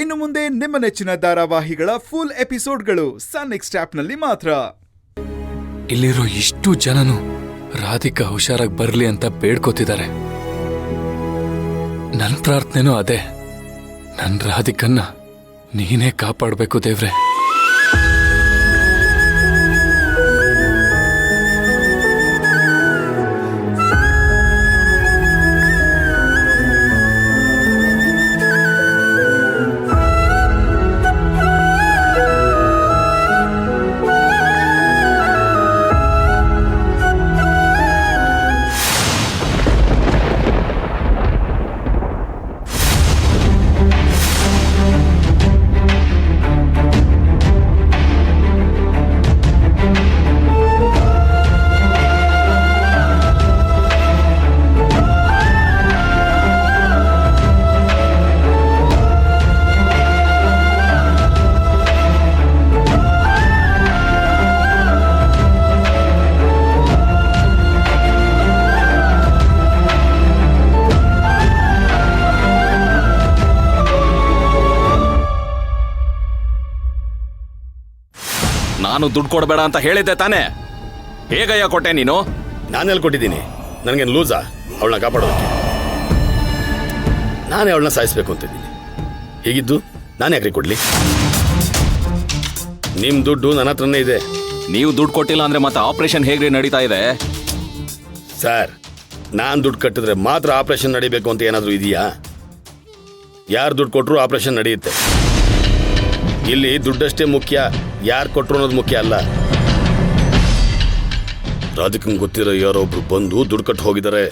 ಇನ್ನು ಮುಂದೆ ನಿಮ್ಮ ನೆಚ್ಚಿನ ಧಾರಾವಾಹಿಗಳ ಫುಲ್ ಎಪಿಸೋಡ್ಗಳು ಸನ್ ನೆಕ್ಸ್ಟ್ ಆಪ್ನಲ್ಲಿ ಮಾತ್ರ. ಇಲ್ಲಿರೋ ಇಷ್ಟು ಜನನು ರಾಧಿಕಾ ಹುಷಾರಾಗಿ ಬರ್ಲಿ ಅಂತ ಬೇಡ್ಕೋತಿದ್ದಾರೆ. ನನ್ನ ಪ್ರಾರ್ಥನೆನೂ ಅದೇ, ನನ್ನ ರಾಧಿಕನ್ನ ನೀನೇ ಕಾಪಾಡಬೇಕು ದೇವ್ರೆ. ನಾನು ದುಡ್ಡು ಕೊಡಬೇಡ ಅಂತ ಹೇಳಿದ್ದೆ ತಾನೇ, ಹೇಗಯ್ಯ ಕೊಟ್ಟೆ ನೀನು? ನಾನೆಲ್ಲಿ ಕೊಟ್ಟಿದ್ದೀನಿ? ನನಗೇನು ಲೂಸಾ ಅವಳನ್ನ ಕಾಪಾಡೋದಕ್ಕೆ? ನಾನೇ ಅವಳನ್ನ ಸಾಯಿಸ್ಬೇಕು ಅಂತಿದ್ದೀನಿ. ಹೀಗಿದ್ದು ನಾನು ಯಾಕ್ರಿ ಕೊಡ್ಲಿ? ನಿಮ್ಮ ದುಡ್ಡು ನನ್ನ ಹತ್ರನೇ ಇದೆ. ನೀವು ದುಡ್ಡು ಕೊಟ್ಟಿಲ್ಲ ಅಂದ್ರೆ ಮತ್ತೆ ಆಪರೇಷನ್ ಹೇಗ್ರಿ ನಡೀತಾ ಇದೆ? ಸರ್, ನಾನು ದುಡ್ಡು ಕಟ್ಟಿದ್ರೆ ಮಾತ್ರ ಆಪರೇಷನ್ ನಡೀಬೇಕು ಅಂತ ಏನಾದರೂ ಇದೆಯಾ? ಯಾರು ದುಡ್ಡು ಕೊಟ್ಟರು ಆಪರೇಷನ್ ನಡೆಯುತ್ತೆ. ಇಲ್ಲಿ ದುಡ್ಡಷ್ಟೇ ಮುಖ್ಯ, ಯಾರು ಕೊಟ್ಟರು ಅನ್ನೋದು ಮುಖ್ಯ ಅಲ್ಲ. ರಾಧಿಕಂಗೆ ಗೊತ್ತಿರೋ ಯಾರೊಬ್ರು ಬಂದು ದುಡ್ಡು ಕಟ್ಟು ಹೋಗಿದ್ದಾರೆ.